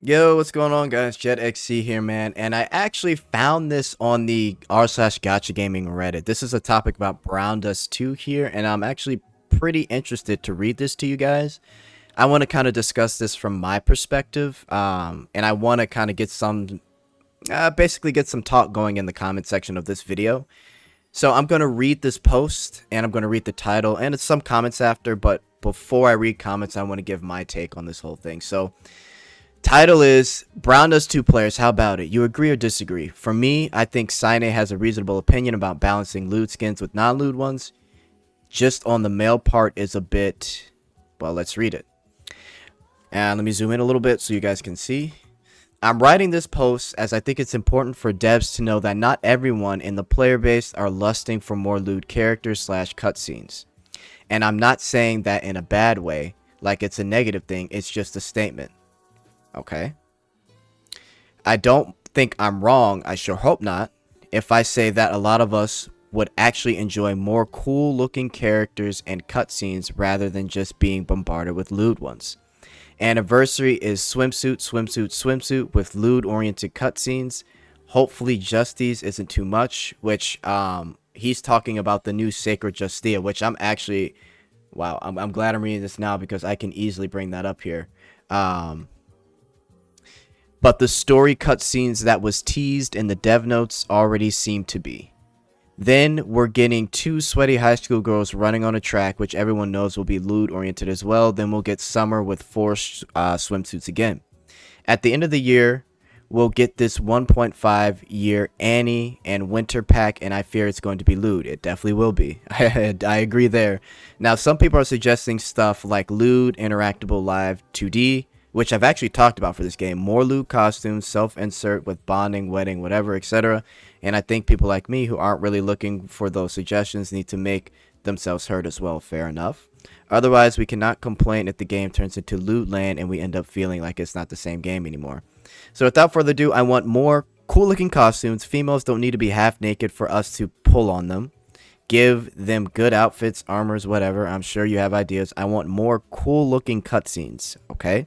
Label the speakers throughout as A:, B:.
A: Yo, what's going on, guys? JetXC here, man. And I actually found this on the r/Gotcha Gaming Reddit. This is a topic about BrownDust 2 here, and I'm actually pretty interested to read this to you guys. I want to kind of discuss this from my perspective, and I want to kind of get basically get some talk going in the comment section of this video. So I'm going to read this post, and I'm going to read the title, and it's some comments after, but before I read comments, I want to give my take on this whole thing. So title is BrownDust 2 players, how about it? You agree or disagree? For me, I think Sine has a reasonable opinion about balancing lewd skins with non-lewd ones. Just on the male part is a bit... Well, let's read it. And let me zoom in a little bit so you guys can see. I'm writing this post as I think it's important for devs to know that not everyone in the player base are lusting for more lewd characters / cutscenes. And I'm not saying that in a bad way, like it's a negative thing, it's just a statement. Okay. I don't think I'm wrong, I sure hope not, if I say that a lot of us would actually enjoy more cool looking characters and cutscenes rather than just being bombarded with lewd ones. Anniversary is swimsuit, swimsuit, swimsuit with lewd oriented cutscenes. Hopefully Justice isn't too much, which he's talking about the new Sacred Justia, which I'm actually, wow, I'm glad I'm reading this now because I can easily bring that up here. But the story cutscenes that was teased in the dev notes already seem to be. Then we're getting 2 sweaty high school girls running on a track, which everyone knows will be lewd oriented as well. Then we'll get summer with 4 swimsuits again. At the end of the year, we'll get this 1.5 year Annie and winter pack, and I fear it's going to be lewd. It definitely will be. I agree there. Now, some people are suggesting stuff like lewd, interactable live 2D, which I've actually talked about for this game. More lewd costumes, self-insert with bonding, wedding, whatever, etc. And I think people like me who aren't really looking for those suggestions need to make themselves heard as well. Fair enough. Otherwise, we cannot complain if the game turns into lewd land and we end up feeling like it's not the same game anymore. So without further ado, I want more cool-looking costumes. Females don't need to be half naked for us to pull on them. Give them good outfits, armors, whatever. I'm sure you have ideas. I want more cool-looking cutscenes, okay?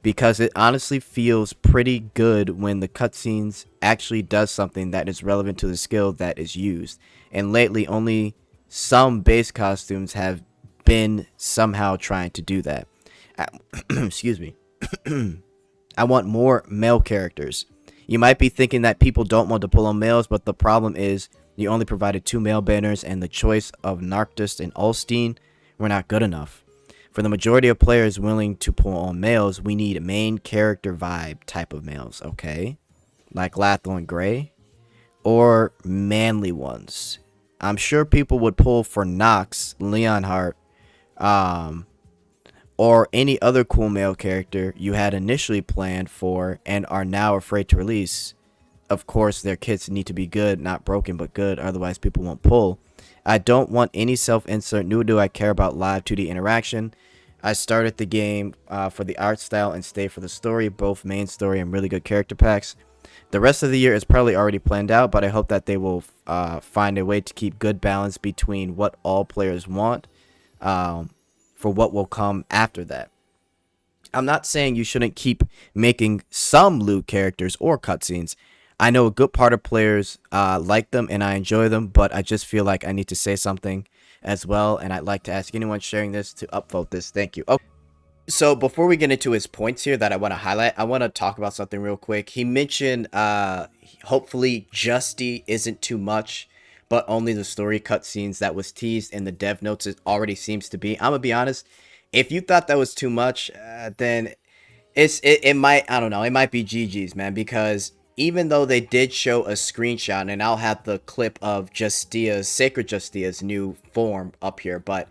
A: Because it honestly feels pretty good when the cutscenes actually does something that is relevant to the skill that is used. And lately, only some base costumes have been somehow trying to do that. Excuse me. I want more male characters. You might be thinking that people don't want to pull on males, but the problem is you only provided 2 male banners, and the choice of Narctus and Ulstein were not good enough. For the majority of players willing to pull on males, we need main character vibe type of males, okay? Like Lathorn Grey. Or manly ones. I'm sure people would pull for Nox, Leonhardt, or any other cool male character you had initially planned for and are now afraid to release. Of course, their kits need to be good, not broken, but good, otherwise people won't pull. I don't want any self-insert, nor do I care about live 2D interaction. I started the game for the art style and stay for the story, both main story and really good character packs. The rest of the year is probably already planned out, but I hope that they will find a way to keep good balance between what all players want for what will come after that. I'm not saying you shouldn't keep making some lewd characters or cutscenes. I know a good part of players like them and I enjoy them, but I just feel like I need to say something as well, and I'd like to ask anyone sharing this to upvote this. Thank you. Oh, so before we get into his points here that I want to highlight, I want to talk about something real quick. He mentioned hopefully Justy isn't too much, but only the story cutscenes that was teased in the dev notes it already seems to be. I'm gonna be honest, if you thought that was too much, then it might, I don't know, it might be GG's, man, because even though they did show a screenshot, and I'll have the clip of Justia's, Sacred Justia's new form up here, but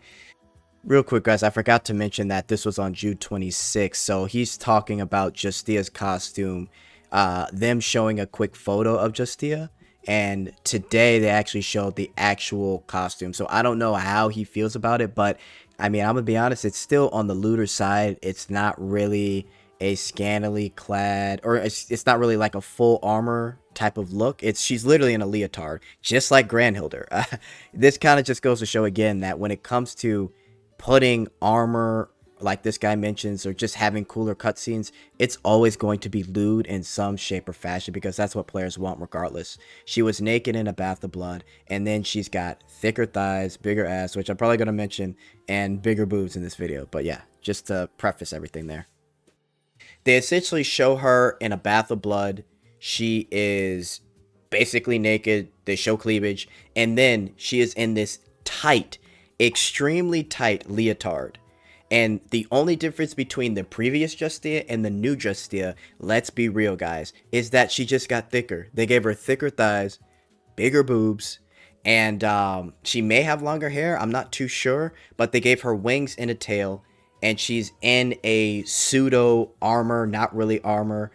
A: real quick, guys, I forgot to mention that this was on June 26th, so he's talking about Justia's costume, them showing a quick photo of Justia, and today they actually showed the actual costume, so I don't know how he feels about it, but, I mean, I'm gonna be honest, it's still on the looter side. It's not really a scantily clad, or it's not really like a full armor type of look. She's literally in a leotard, just like Granhilder. This kind of just goes to show again that when it comes to putting armor like this guy mentions, or just having cooler cutscenes, it's always going to be lewd in some shape or fashion because that's what players want regardless. She was naked in a bath of blood, and then she's got thicker thighs, bigger ass, which I'm probably going to mention, and bigger boobs in this video. But yeah, just to preface everything there. They essentially show her in a bath of blood. She is basically naked. They show cleavage. And then she is in this tight, extremely tight leotard. And the only difference between the previous Justia and the new Justia, let's be real, guys, is that she just got thicker. They gave her thicker thighs, bigger boobs, and she may have longer hair. I'm not too sure, but they gave her wings and a tail, and she's in a pseudo armor, not really armor,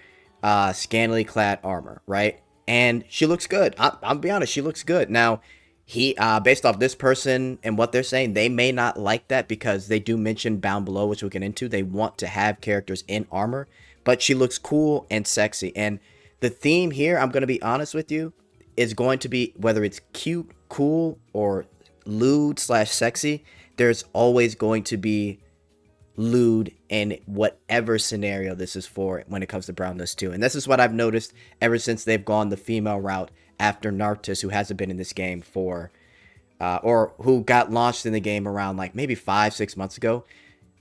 A: scantily clad armor, right? And she looks good. I'll be honest, she looks good. Now, based off this person and what they're saying, they may not like that because they do mention down below, which we'll get into, they want to have characters in armor, but she looks cool and sexy. And the theme here, I'm going to be honest with you, is going to be whether it's cute, cool, or lewd slash sexy, there's always going to be lewd in whatever scenario this is for when it comes to BrownDust 2. And this is what I've noticed ever since they've gone the female route after Narctis, who hasn't been in this game for, or who got launched in the game around like maybe 5-6 months ago.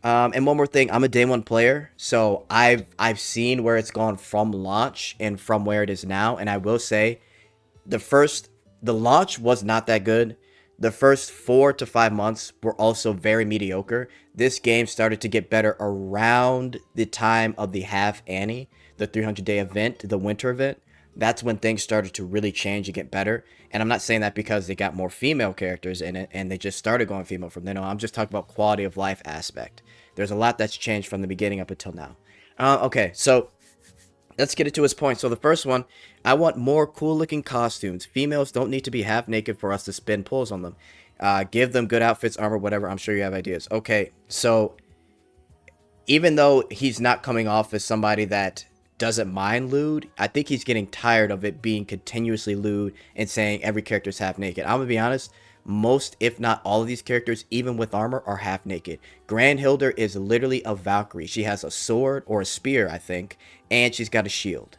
A: And one more thing, I'm a day one player, so I've seen where it's gone from launch and from where it is now. And I will say, the launch was not that good. The first 4 to 5 months were also very mediocre. This game started to get better around the time of the Half Annie, the 300-day event, the winter event. That's when things started to really change and get better. And I'm not saying that because they got more female characters in it and they just started going female from then on. I'm just talking about quality of life aspect. There's a lot that's changed from the beginning up until now. Okay, so let's get into his point. So the first one, I want more cool looking costumes. Females don't need to be half naked for us to spin pulls on them. Give them good outfits, armor, whatever. I'm sure you have ideas. Okay, so even though he's not coming off as somebody that doesn't mind lewd, I think he's getting tired of it being continuously lewd and saying every character's half naked. I'm gonna be honest, most if not all of these characters, even with armor, are half naked. Grandhilder is literally a Valkyrie. She has a sword or a spear, I think, and she's got a shield.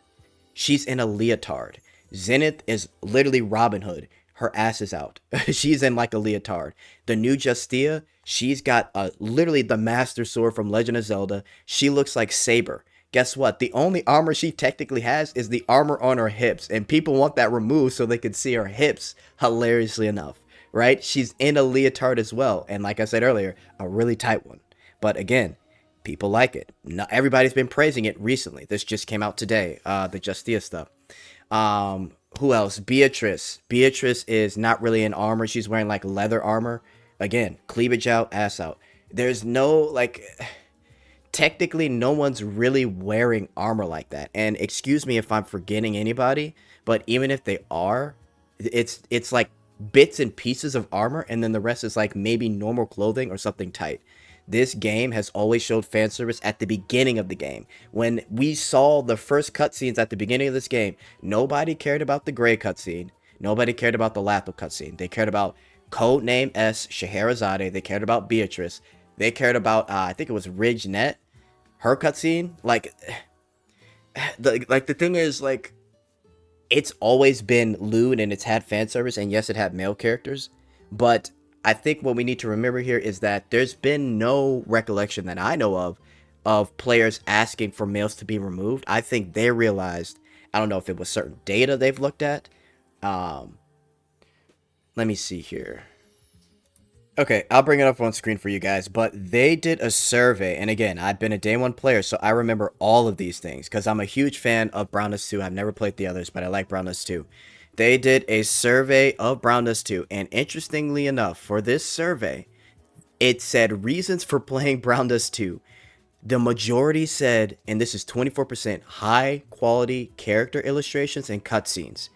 A: She's in a leotard. Zenith is literally Robin Hood. Her ass is out. She's in like a leotard. The new Justia, she's got literally the Master Sword from Legend of Zelda. She looks like Saber. Guess what? The only armor she technically has is the armor on her hips, and people want that removed so they can see her hips, hilariously enough, right? She's in a leotard as well, and like I said earlier, a really tight one. But again, people like it. Not everybody's been praising it recently. This just came out today, the Justia stuff. Who else? Beatrice. Beatrice is not really in armor. She's wearing like leather armor. Again, cleavage out, ass out. There's no like... Technically, no one's really wearing armor like that. And excuse me if I'm forgetting anybody, but even if they are, it's like bits and pieces of armor, and then the rest is like maybe normal clothing or something tight. This game has always showed fan service at the beginning of the game. When we saw the first cutscenes at the beginning of this game, nobody cared about the Grey cutscene. Nobody cared about the Lathel cutscene. They cared about Codename S, Scheherazade. They cared about Beatrice. They cared about, I think it was Ridge Net, her cutscene. Like, the thing is, like, it's always been lewd and it's had fan service, and yes, it had male characters. But I think what we need to remember here is that there's been no recollection that I know of players asking for males to be removed. I think they realized, I don't know if it was certain data they've looked at. Let me see here. Okay, I'll bring it up on screen for you guys, but they did a survey, and again, I've been a day one player, so I remember all of these things, because I'm a huge fan of BrownDust 2. I've never played the others, but I like BrownDust 2. They did a survey of BrownDust 2, and interestingly enough, for this survey, it said reasons for playing BrownDust 2. The majority said, and this is 24%, high quality character illustrations and cutscenes.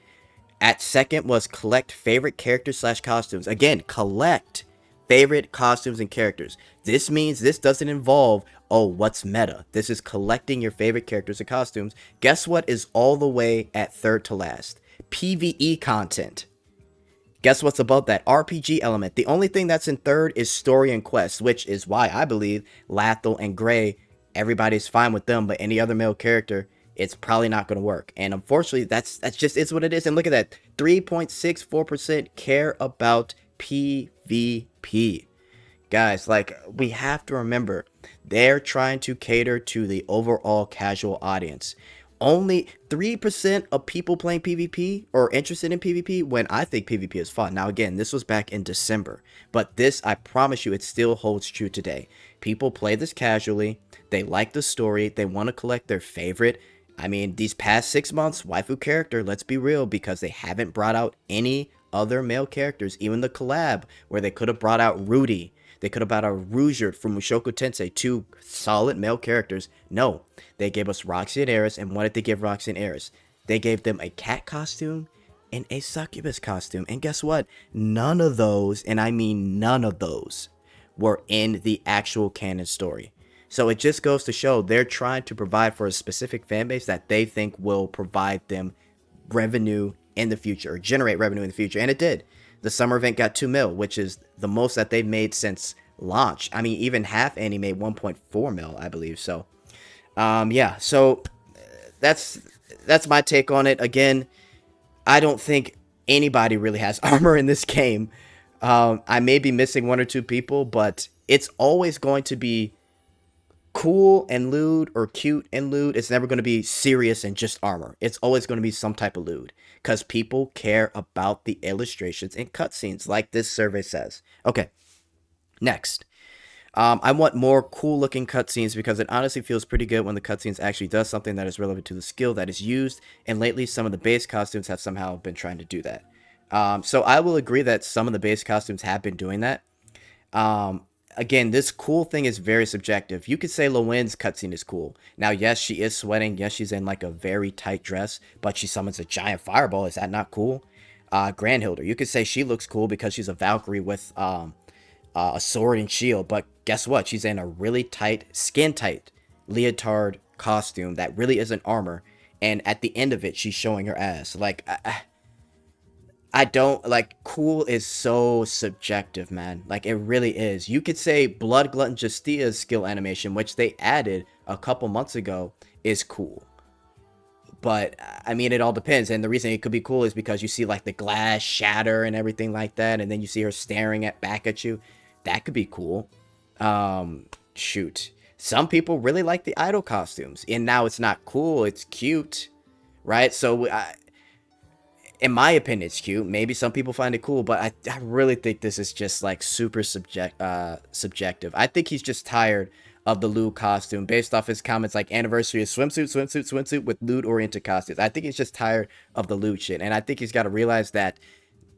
A: At second was collect favorite characters slash costumes. Again, collect favorite costumes and characters. This means this doesn't involve, oh, what's meta. This is collecting your favorite characters and costumes. Guess what is all the way at third to last? PvE content. Guess what's above that? RPG element. The only thing that's in third is story and quest, which is why I believe Lathel and Gray, everybody's fine with them, but any other male character, it's probably not going to work. And unfortunately, that's just it's what it is. And look at that, 3.64% care about PvP. Guys, like, we have to remember, they're trying to cater to the overall casual audience. Only 3% of people playing PvP or interested in PvP when I think PvP is fun. Now, again, this was back in December, but this, I promise you, it still holds true today. People play this casually. They like the story. They want to collect their favorite. I mean, these past 6 months, waifu character, let's be real, because they haven't brought out any other male characters. Even the collab where they could have brought out Rudy. They could have brought out Rouger from Mushoku Tensei, 2 solid male characters. No, they gave us Roxy and Eris, and what did they give Roxy and Eris? They gave them a cat costume and a succubus costume. And guess what? None of those, and I mean none of those, were in the actual canon story. So it just goes to show they're trying to provide for a specific fan base that they think will provide them revenue in the future, or generate revenue in the future. And it did. The summer event got 2 mil, which is the most that they've made since launch. I mean, even Half Annie made 1.4 mil, I believe. So, yeah. So that's my take on it. Again, I don't think anybody really has armor in this game. I may be missing 1 or 2 people, but it's always going to be cool and lewd, or cute and lewd. It's never going to be serious and just armor. It's always going to be some type of lewd, because people care about the illustrations and cutscenes, like this survey says. Okay, next. I want more cool looking cutscenes, because it honestly feels pretty good when the cutscenes actually does something that is relevant to the skill that is used, and lately some of the base costumes have somehow been trying to do that. So I will agree that some of the base costumes have been doing that. Again, this cool thing is very subjective. You could say Lowen's cutscene is cool. Now, yes, she is sweating. Yes, she's in like a very tight dress, but she summons a giant fireball. Is that not cool? Grandhilder, you could say she looks cool because she's a Valkyrie with a sword and shield. But guess what? She's in a really tight, skin-tight leotard costume that really isn't armor. And at the end of it, she's showing her ass. Like, I don't, like, cool is so subjective, man. Like, it really is. You could say Blood Glutton Justia's skill animation, which they added a couple months ago, is cool. But, I mean, it all depends. And the reason it could be cool is because you see, like, the glass shatter and everything like that. And then you see her staring back at you. That could be cool. Shoot. Some people really like the idol costumes. And now it's not cool. It's cute. Right? So, in my opinion, it's cute. Maybe some people find it cool, but I really think this is just like super subjective. I think he's just tired of the lewd costume based off his comments like anniversary of swimsuit with lewd oriented costumes. I think he's just tired of the lewd shit. And I think he's got to realize that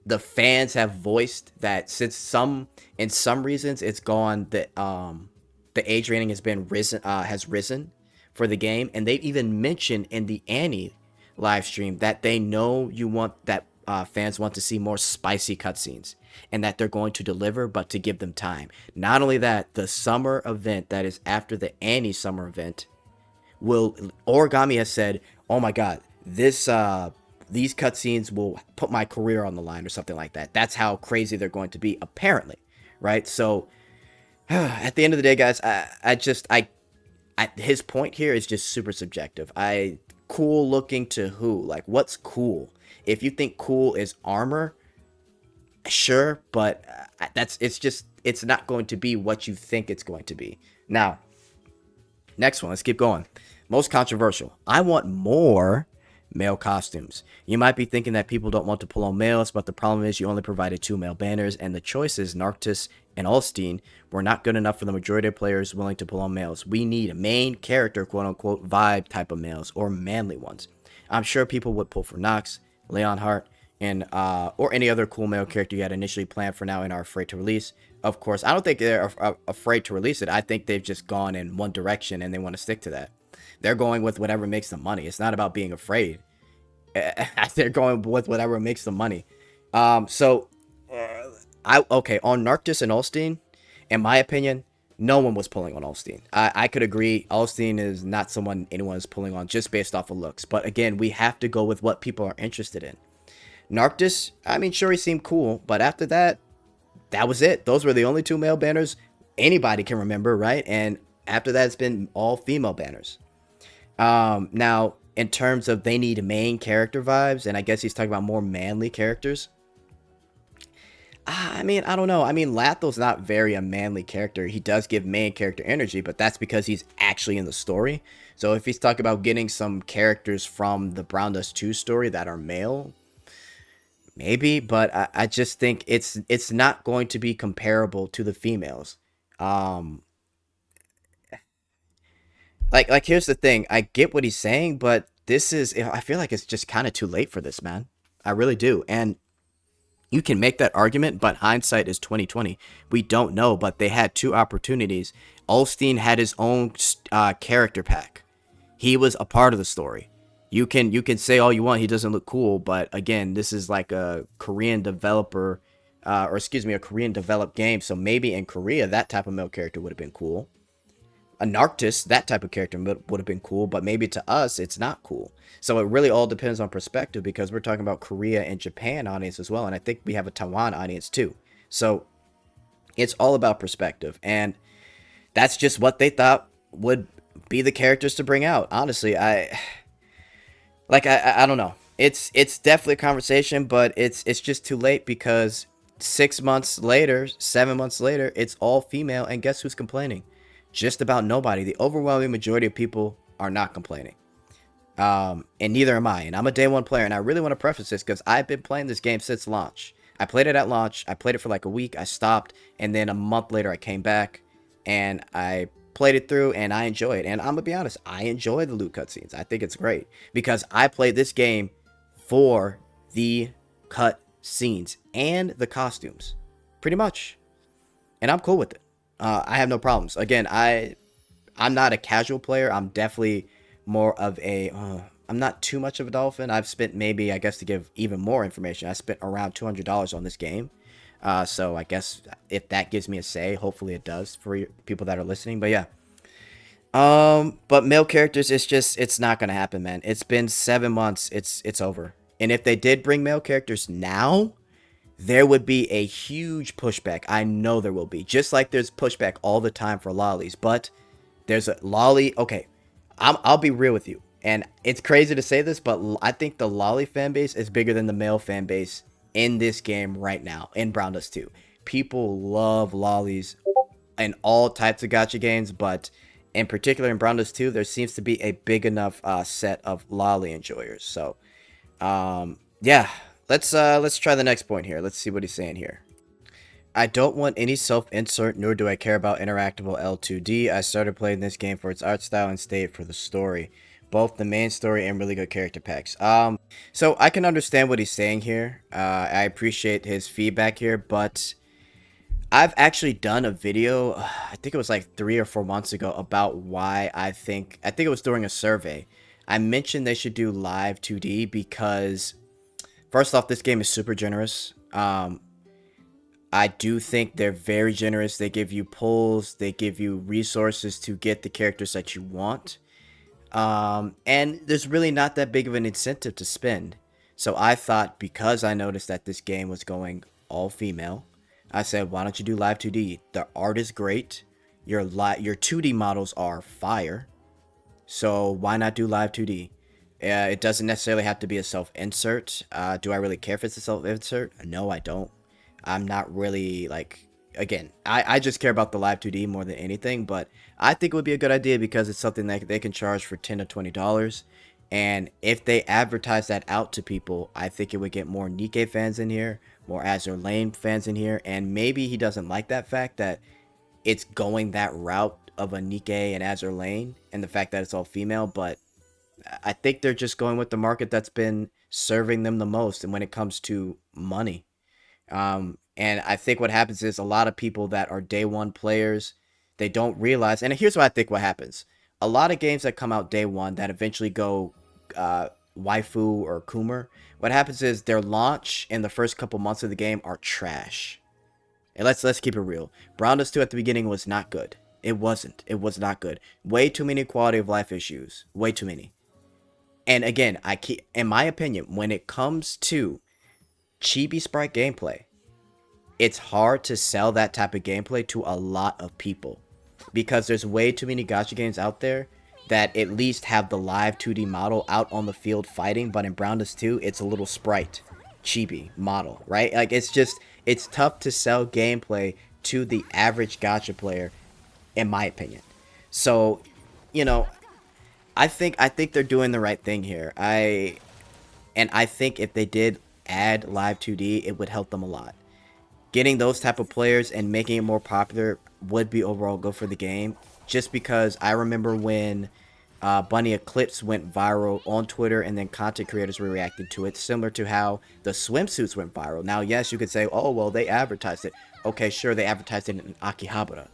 A: the fans have voiced that since in some reasons it's gone, that the age rating has risen for the game. And they even mentioned in the Annie live stream that they know fans want to see more spicy cutscenes, and that they're going to deliver, but to give them time. Not only that, the summer event that is after the Annie summer event Origami has said, oh my god, these cutscenes will put my career on the line, or something like that. That's how crazy they're going to be, apparently, right? So at the end of the day, guys, his point here is just super subjective. Cool looking to who? Like, what's cool? If you think cool is armor, sure, but it's not going to be what you think it's going to be. Now, next one, let's keep going. Most controversial. I want more male costumes. You might be thinking that people don't want to pull on males, but the problem is you only provided 2 male banners, and the choices, Narctis and Ulstein, were not good enough for the majority of players willing to pull on males. We need a main character, quote-unquote, vibe type of males, or manly ones. I'm sure people would pull for Nox, Leonhardt, and or any other cool male character you had initially planned for now and are afraid to release. Of course, I don't think they're afraid to release it. I think they've just gone in one direction and they want to stick to that. They're going with whatever makes them money. It's not about being afraid. They're going with whatever makes them money. On Narctis and Ulstein, in my opinion, no one was pulling on Ulstein. I could agree. Ulstein is not someone anyone is pulling on just based off of looks. But again, we have to go with what people are interested in. Narctis, I mean, sure, he seemed cool, but after that, that was it. Those were the only two male banners anybody can remember, right? And after that, it's been all female banners. Now, in terms of they need main character vibes, and I guess he's talking about more manly characters. I mean, I don't know. I mean, Lathel's not very a manly character. He does give main character energy, but that's because he's actually in the story. So if he's talking about getting some characters from the BrownDust 2 story that are male, maybe, but I just think it's not going to be comparable to the females. Um, like here's the thing. I get what he's saying, but this is I feel like it's just kind of too late for this, man. I really do. And you can make that argument, but hindsight is 2020. We don't know, but they had two opportunities. Ulstein had his own character pack. He was a part of the story. You can say all you want. He doesn't look cool, but again, this is like a Korean developer, or excuse me, a Korean developed game. So maybe in Korea, that type of male character would have been cool. A Narctis, that type of character would have been cool, but maybe to us, it's not cool. So it really all depends on perspective because we're talking about Korea and Japan audience as well, and I think we have a Taiwan audience too. So it's all about perspective, and that's just what they thought would be the characters to bring out. Honestly, I don't know. It's definitely a conversation, but it's just too late because 6 months later, 7 months later, it's all female, and guess who's complaining? Just about nobody. The overwhelming majority of people are not complaining. And neither am I. And I'm a day one player, and I really want to preface this because I've been playing this game since launch. I played it at launch. I played it for like a week. I stopped, and then a month later, I came back and I played it through, and I enjoy it. And I'm gonna be honest, I enjoy the loot cutscenes. I think it's great because I played this game for the cut scenes and the costumes, pretty much, and I'm cool with it. I have no problems. Again, I'm not a casual player. I'm definitely more of a. I'm not too much of a dolphin. I've spent maybe, I guess, to give even more information, I spent around $200 on this game. So I guess if that gives me a say, hopefully it does for people that are listening. But yeah. But male characters, it's not gonna happen, man. It's been 7 months. It's over. And if they did bring male characters now, there would be a huge pushback. I know there will be. Just like there's pushback all the time for lollies. But there's a lolly. Okay, I'll be real with you. And it's crazy to say this, but I think the lolly fan base is bigger than the male fan base in this game right now, in BrownDust 2. People love lollies in all types of gacha games, but in particular in BrownDust 2, there seems to be a big enough set of lolly enjoyers. So, yeah, let's try the next point here. Let's see what he's saying here. I don't want any self-insert, nor do I care about interactable L2D. I started playing this game for its art style and stayed for the story. Both the main story and really good character packs. So I can understand what he's saying here. I appreciate his feedback here, but I've actually done a video, I think it was like 3 or 4 months ago, about why I think it was during a survey. I mentioned they should do live 2D because, first off, this game is super generous. I do think they're very generous. They give you pulls, they give you resources to get the characters that you want. And there's really not that big of an incentive to spend. So I thought, because I noticed that this game was going all female, I said, why don't you do live 2D? The art is great. Your 2D models are fire. So why not do live 2D? It doesn't necessarily have to be a self-insert. Do I really care if it's a self-insert? No, I don't. I'm not really, like, again, I just care about the live 2D more than anything, but I think it would be a good idea because it's something that they can charge for $10 to $20. And if they advertise that out to people, I think it would get more Nikke fans in here, more Azur Lane fans in here, and maybe he doesn't like that fact that it's going that route of a Nikke and Azur Lane and the fact that it's all female, but I think they're just going with the market that's been serving them the most and when it comes to money. And I think what happens is a lot of people that are day one players, they don't realize, and here's what I think what happens. A lot of games that come out day one that eventually go waifu or Coomer, what happens is their launch and the first couple months of the game are trash. And let's keep it real. BrownDust 2 at the beginning was not good. It wasn't. It was not good. Way too many quality of life issues. Way too many. And again, in my opinion, when it comes to chibi sprite gameplay. It's hard to sell that type of gameplay to a lot of people because there's way too many gacha games out there that at least have the live 2D model out on the field fighting, but in BrownDust 2, it's a little sprite chibi model, right? Like, it's tough to sell gameplay to the average gacha player, in my opinion. So, you know, I think they're doing the right thing here. I think if they did add live 2D, it would help them a lot. Getting those type of players and making it more popular would be overall good for the game. Just because I remember when Bunny Eclipse went viral on Twitter and then content creators were reacting to it, similar to how the swimsuits went viral. Now, yes, you could say, oh, well, they advertised it. Okay, sure, they advertised it in Akihabara,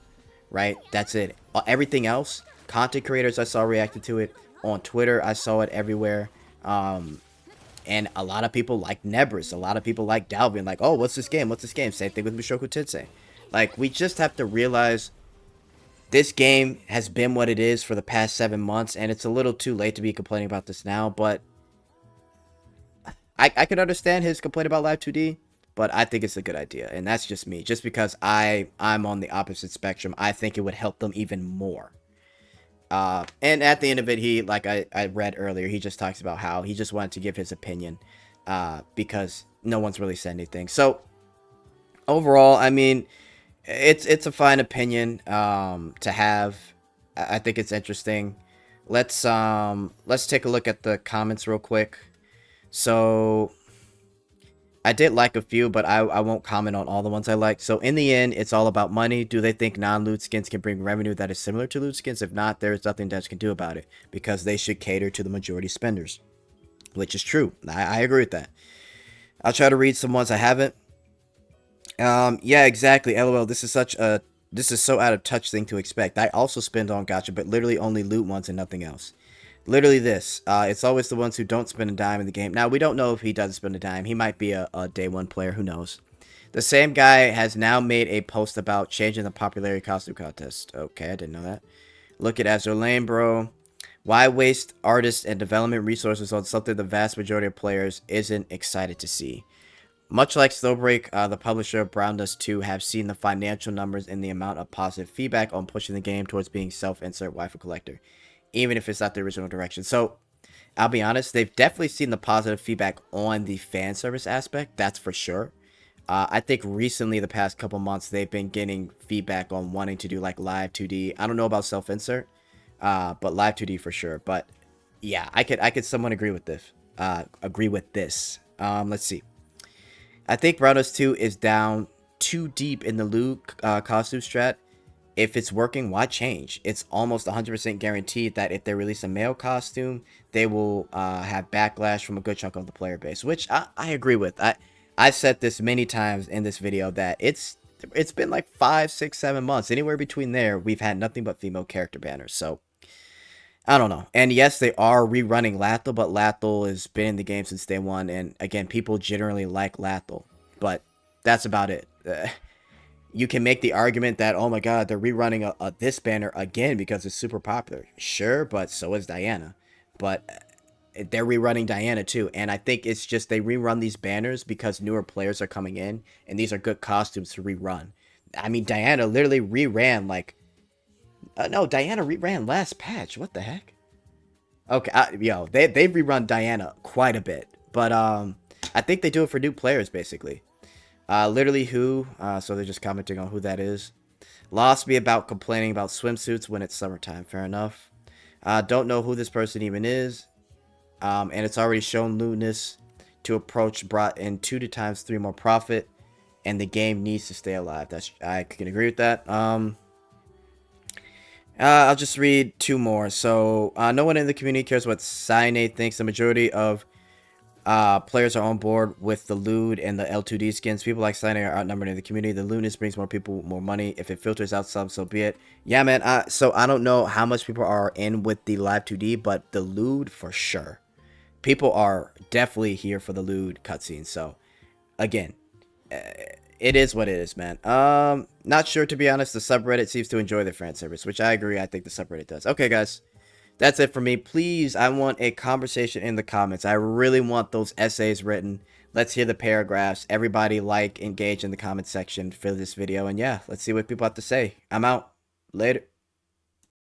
A: right? That's it. Everything else, content creators I saw reacted to it. On Twitter, I saw it everywhere. And a lot of people like Nebris. A lot of people like Dalvin. Like, oh, what's this game? What's this game? Same thing with Mushoku Tensei. Like, we just have to realize this game has been what it is for the past 7 months, and it's a little too late to be complaining about this now, but I can understand his complaint about Live 2D, but I think it's a good idea, and that's just me. Just because I'm on the opposite spectrum, I think it would help them even more. And at the end of it, he, like I read earlier, he just talks about how he just wanted to give his opinion, because no one's really said anything. So, overall, I mean, it's a fine opinion to have. I think it's interesting. Let's take a look at the comments real quick. So I did like a few, but I won't comment on all the ones I liked. So in the end, it's all about money. Do they think non-loot skins can bring revenue that is similar to loot skins? If not, there is nothing devs can do about it because they should cater to the majority spenders, which is true. I agree with that. I'll try to read some ones I haven't. Yeah, exactly. LOL. This is so out of touch thing to expect. I also spend on gacha, but literally only loot ones and nothing else. Literally this. It's always the ones who don't spend a dime in the game. Now, we don't know if he doesn't spend a dime. He might be a day one player. Who knows? The same guy has now made a post about changing the popularity costume contest. Okay, I didn't know that. Look at Azure Lane, bro. Why waste artists and development resources on something the vast majority of players isn't excited to see? Much like Snowbreak, the publisher of BrownDust 2 have seen the financial numbers and the amount of positive feedback on pushing the game towards being self-insert waifu collector, even if it's not the original direction. So, I'll be honest, they've definitely seen the positive feedback on the fan service aspect, that's for sure. I think recently, the past couple months, they've been getting feedback on wanting to do like live 2D. I don't know about self-insert, but live 2D for sure. But yeah, I could somewhat agree with this. Let's see. I think BrownDust 2 is down too deep in the loot costume strat. If it's working, why change? It's almost 100% guaranteed that if they release a male costume, they will have backlash from a good chunk of the player base, which I agree with. I've said this many times in this video that it's been like 5, 6, 7 months. Anywhere between there, we've had nothing but female character banners. So, I don't know. And yes, they are rerunning Lathel, but Lathel has been in the game since day one. And again, people generally like Lathel, but that's about it. You can make the argument that, oh my god, they're rerunning this banner again because it's super popular. Sure, but so is Diana. But they're rerunning Diana too. And I think it's just they rerun these banners because newer players are coming in. And these are good costumes to rerun. I mean, Diana literally reran like... no, Diana reran last patch. What the heck? Okay, they've rerun Diana quite a bit. But I think they do it for new players, basically. Literally who, so they're just commenting on who that is. Lost me about complaining about swimsuits when it's summertime. Fair enough. Don't know who this person even is. And it's already shown lewdness to approach brought in 2 to times 3 more profit. And the game needs to stay alive. I can agree with that. I'll just read 2 more. So, no one in the community cares what Cyanate thinks. The majority of players are on board with the lewd and the L2D skins. People like Cyanate are outnumbered in the community. The lewdness brings more people more money. If it filters out some, so be it. Yeah, man. So I don't know how much people are in with the live 2D, but the lewd for sure. People are definitely here for the lewd cutscenes. So, again, it is what it is, man. Not sure, to be honest. The subreddit seems to enjoy the fan service, which I agree. I think the subreddit does. Okay, guys. That's it for me. Please, I want a conversation in the comments. I really want those essays written. Let's hear the paragraphs. Everybody like, engage in the comment section for this video. And yeah, let's see what people have to say. I'm out. Later.